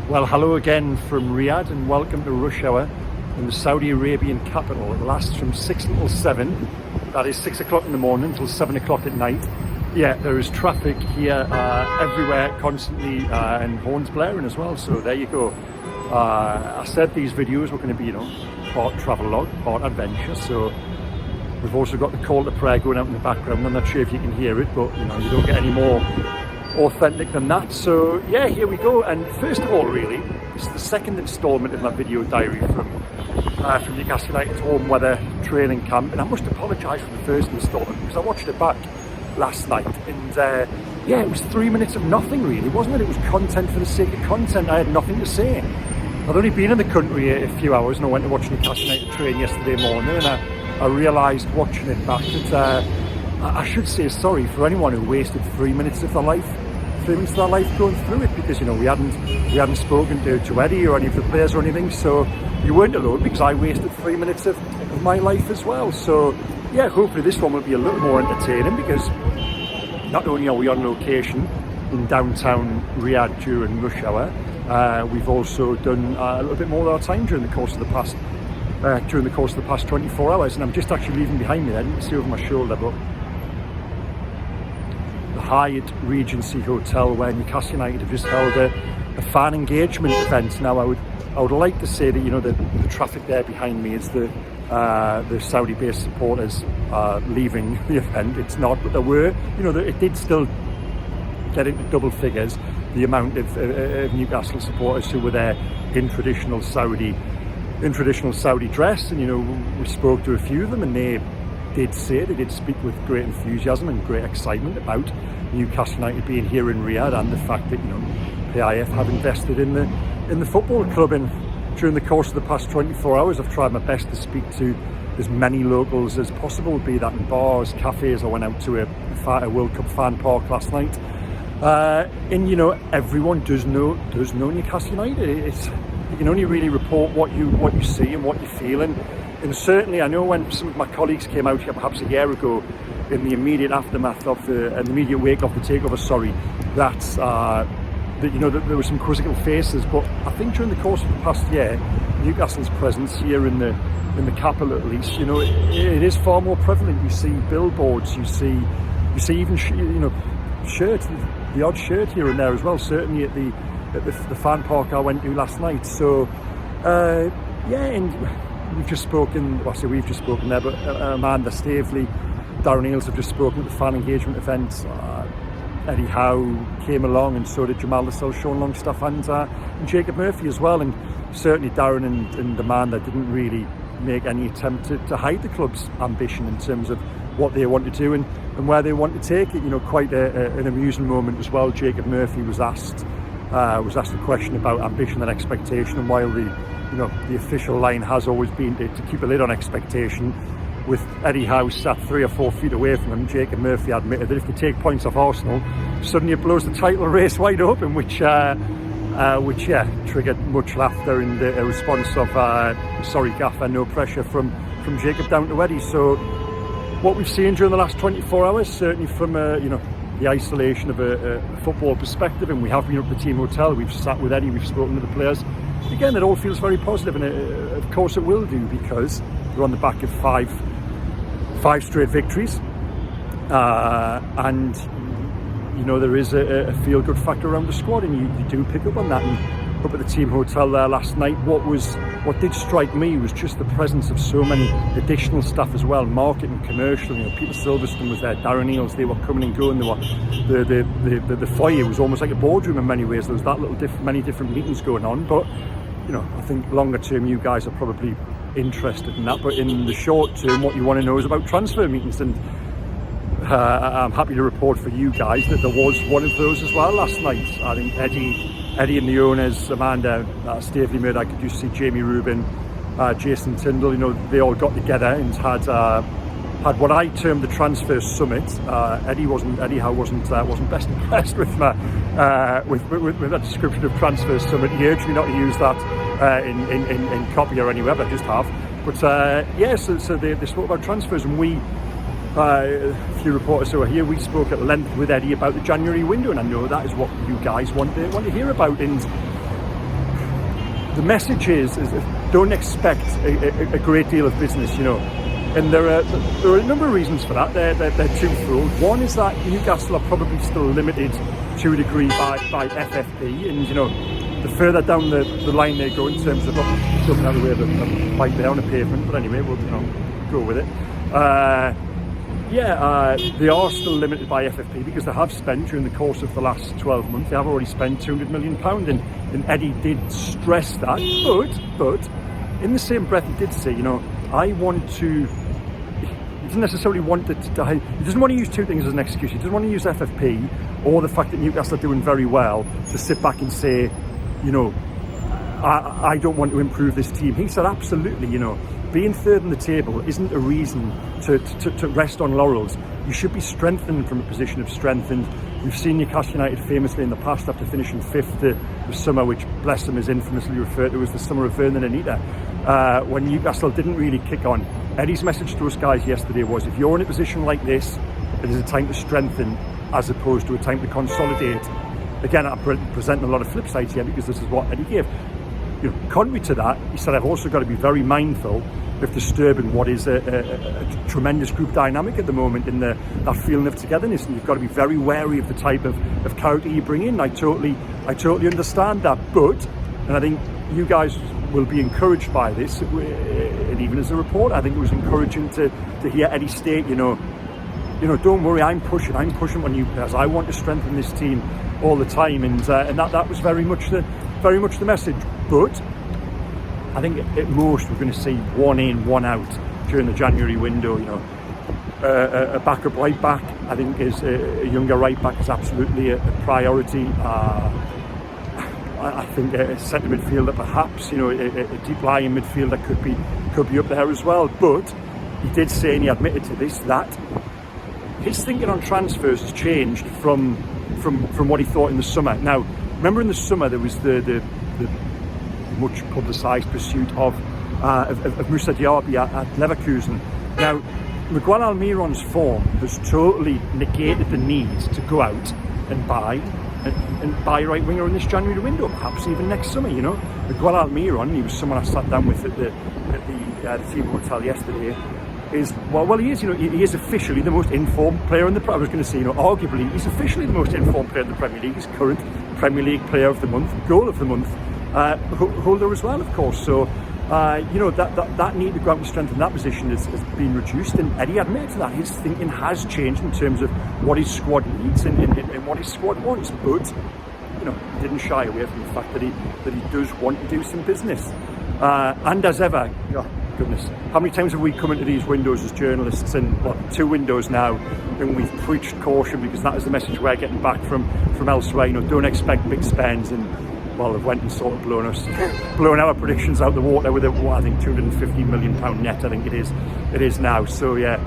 Well, hello again from Riyadh and welcome to rush hour in the Saudi Arabian capital. It lasts from 6 until 7, that is 6 o'clock in the morning until 7 o'clock at night. Yeah, there is traffic here everywhere constantly and horns blaring as well, so there you go. I said these videos were going to be, part travel log, part adventure, so we've also got the call to prayer going out in the background. I'm not sure if you can hear it, but you don't get any more authentic than that. So yeah, here we go. And first of all, really, this is the second instalment of my video diary from Newcastle United's warm weather training camp, and I must apologise for the first instalment because I watched it back last night, and yeah, it was 3 minutes of nothing really, wasn't it? It was content for the sake of content. I had nothing to say. I'd only been in the country a few hours, and I went to watch Newcastle United train yesterday morning, and I realised watching it back that I should say sorry for anyone who wasted 3 minutes of their life going through it, because we hadn't spoken to Eddie or any of the players or anything, so you weren't alone, because I wasted 3 minutes of my life as well. So yeah, hopefully this one will be a little more entertaining, because not only are we on location in downtown Riyadh during rush hour, we've also done a little bit more of our time during the course of the past 24 hours, and I'm just actually leaving behind me there. You can see over my shoulder, but the Hyatt Regency Hotel, where Newcastle United have just held a fan engagement event. Now I would like to say that the traffic there behind me is the Saudi-based supporters leaving the event. It's not, but there were, it did still get into double figures, the amount of Newcastle supporters who were there in traditional Saudi dress, and we spoke to a few of them, and they did speak with great enthusiasm and great excitement about Newcastle United being here in Riyadh, and the fact that PIF have invested in the football club. And during the course of the past 24 hours, I've tried my best to speak to as many locals as possible, be that in bars, cafes. I went out to a World Cup fan park last night, and everyone does know Newcastle United. You can only really report what you see and what you feel, and certainly I know when some of my colleagues came out here perhaps a year ago, in the immediate aftermath of the immediate wake of the takeover, that there were some quizzical faces, but I think during the course of the past year, Newcastle's presence here in the capital, at least, it is far more prevalent. You see billboards, you see even shirts, the odd shirt here and there as well. Certainly at the fan park I went to last night. So yeah, and we've just spoken there, but Amanda Staveley, Darren Eales have just spoken at the fan engagement event. Eddie Howe came along, and so did Jamal Lascelles, Sean Longstaff, and Jacob Murphy as well. And certainly Darren and Amanda didn't really make any attempt to hide the club's ambition in terms of what they want to do and where they want to take it. Quite an amusing moment as well. Jacob Murphy was asked a question about ambition and expectation, and while the official line has always been to keep a lid on expectation, with Eddie Howe sat 3 or 4 feet away from him, Jacob Murphy admitted that if they take points off Arsenal, suddenly it blows the title race wide open, which triggered much laughter and a response of sorry Gaffer, no pressure from Jacob down to Eddie. So what we've seen during the last 24 hours, certainly from the isolation of a football perspective, and we have been up at the team hotel, we've sat with Eddie, we've spoken to the players. Again, it all feels very positive, and of course it will do, because we're on the back of five straight victories, and there is a feel-good factor around the squad, and you do pick up on that. And up at the team hotel there last night, what did strike me was just the presence of so many additional staff as well, marketing, commercial. Peter Silverstone was there, Darren Eales. They were coming and going. The foyer was almost like a boardroom in many ways. There was many different meetings going on, but I think longer term you guys are probably interested in that, but in the short term what you want to know is about transfer meetings, and I'm happy to report for you guys that there was one of those as well last night. I think Eddie and the owners, Amanda Staveley made, I could just see Jamie Rubin, Jason Tyndall, they all got together and had what I termed the transfer summit. Eddie Howe wasn't best impressed with with that description of transfer summit. He urged me not to use that in copy or anywhere, but I just have. But yeah, so they spoke about transfers, and we, a few reporters who are here, we spoke at length with Eddie about the January window, and I know that is what you guys want to hear about. And the message is don't expect a great deal of business, you know. And there are a number of reasons for that. They're twofold. One is that Newcastle are probably still limited to a degree by FFP, and you know, the further down the line they go in terms of jumping out of the way of a bike there on a pavement. But anyway, we'll go with it. They are still limited by FFP because they have spent during the course of the last 12 months. They have already spent £200 million, and Eddie did stress that. But in the same breath, he did say, you know, I want to. He doesn't necessarily want it to die. He doesn't want to use two things as an excuse. He doesn't want to use FFP or the fact that Newcastle are doing very well to sit back and say, you know, I don't want to improve this team. He said, absolutely, you know, being third in the table isn't a reason to rest on laurels. You should be strengthened from a position of strength. And we've seen Newcastle United famously in the past, after finishing fifth the summer, which, bless them, is infamously referred to as the summer of Vernon and Anita, when Newcastle didn't really kick on. Eddie's message to us guys yesterday was, if you're in a position like this, it is a time to strengthen as opposed to a time to consolidate. Again, I'm presenting a lot of flip sides here because this is what Eddie gave. You know, contrary to that, he said, I've also got to be very mindful of disturbing what is a tremendous group dynamic at the moment in that feeling of togetherness, and you've got to be very wary of the type of character you bring in. I totally understand that, but, and I think you guys will be encouraged by this, and even as a reporter, I think it was encouraging to hear Eddie state, you know, don't worry, I'm pushing on you players. I want to strengthen this team all the time, and that was very much the message. But I think at most we're going to see one in, one out during the January window. You know, a backup right back, I think, is a younger right back is absolutely a priority. I think a centre midfielder, perhaps, you know, a deep lying midfielder could be up there as well. But he did say, and he admitted to this, that his thinking on transfers has changed from what he thought in the summer. Now, remember in the summer there was the much publicised pursuit of Moussa Diaby at Leverkusen. Now, Miguel Almiron's form has totally negated the need to go out and buy right winger in this January window, perhaps even next summer. You know, Miguel Almiron, he was someone I sat down with at the team hotel yesterday. He is, you know, he is officially the most informed player in the. I was going to say, you know, arguably he's officially the most informed player in the Premier League. He's current Premier League Player of the Month, Goal of the Month holder as well, of course. So, you know, that need to go out and strengthen that position has been reduced, and Eddie admitted to that. His thinking has changed in terms of what his squad needs and what his squad wants, but, you know, he didn't shy away from the fact that he does want to do some business. And as ever, oh, goodness, how many times have we come into these windows as journalists, and two windows now, and we've preached caution because that is the message we're getting back from elsewhere. You know, don't expect big spends, and well, they've went and sort of blown our predictions out the water with I think £250 million net. I think it is now. So yeah,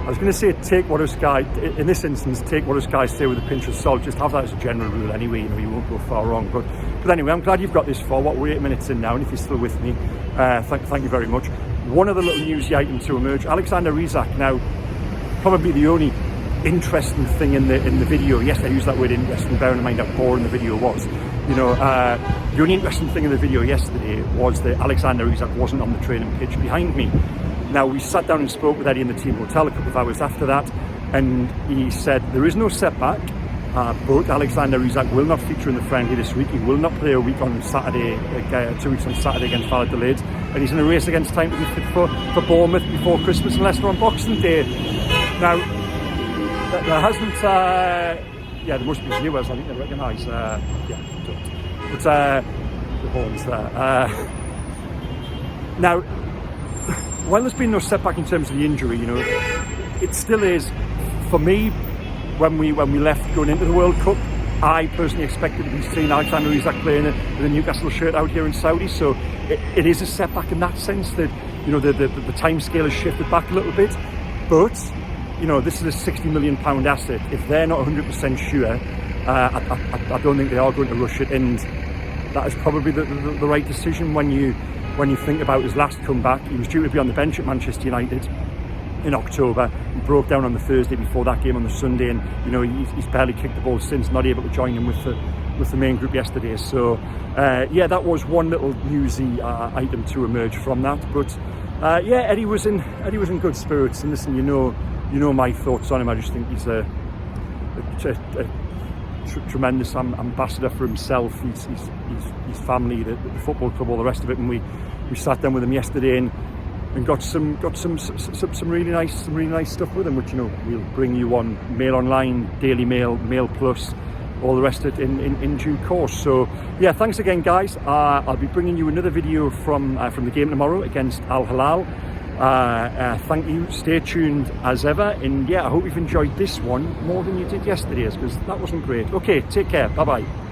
I was going to say take what us guys, in this instance, take what us guys say with a pinch of salt. Just have that as a general rule anyway. You know, you won't go far wrong. But anyway, I'm glad you've got this far. We're 8 minutes in now, and if you're still with me, thank you very much. One other little newsy item to emerge: Alexander Isak. Now, probably the only interesting thing in the video. Yes, I use that word interesting, bearing in mind how boring the video was. You know, the only interesting thing in the video yesterday was that Alexander Isak wasn't on the training pitch behind me. Now, we sat down and spoke with Eddie in the team hotel a couple of hours after that, and he said there is no setback, but Alexander Isak will not feature in the friendly this week. He will not play a week on Saturday, 2 weeks on Saturday against Valladolid, and he's in a race against time to be fit for Bournemouth before Christmas and Leicester on Boxing Day. Now, there hasn't, there must be viewers, I think they recognise, but the horns there. Now, while there's been no setback in terms of the injury, you know, it still is, for me, when we left going into the World Cup, I personally expected to be seeing Alexander Isak playing with a Newcastle shirt out here in Saudi, so it is a setback in that sense that, you know, the time scale has shifted back a little bit, but, you know, this is a £60 million asset. If they're not 100% sure, I don't think they are going to rush it, and that is probably the right decision when you think about his last comeback. He was due to be on the bench at Manchester United in October. He broke down on the Thursday before that game on the Sunday, and you know, he's barely kicked the ball since, not able to join him with with the main group yesterday. So yeah, that was one little newsy item to emerge from that. But yeah, Eddie was in good spirits, and listen, you know my thoughts on him. I just think he's a tremendous ambassador for himself, his family, the football club, all the rest of it. And we sat down with him yesterday and got some really nice stuff with him, which, you know, we'll bring you on Mail Online, Daily Mail, Mail Plus, all the rest of it in due course. So yeah, thanks again, guys. I'll be bringing you another video from the game tomorrow against Al Hilal. Thank you, stay tuned as ever, and yeah, I hope you've enjoyed this one more than you did yesterday's, because that wasn't great. Okay, take care, bye bye.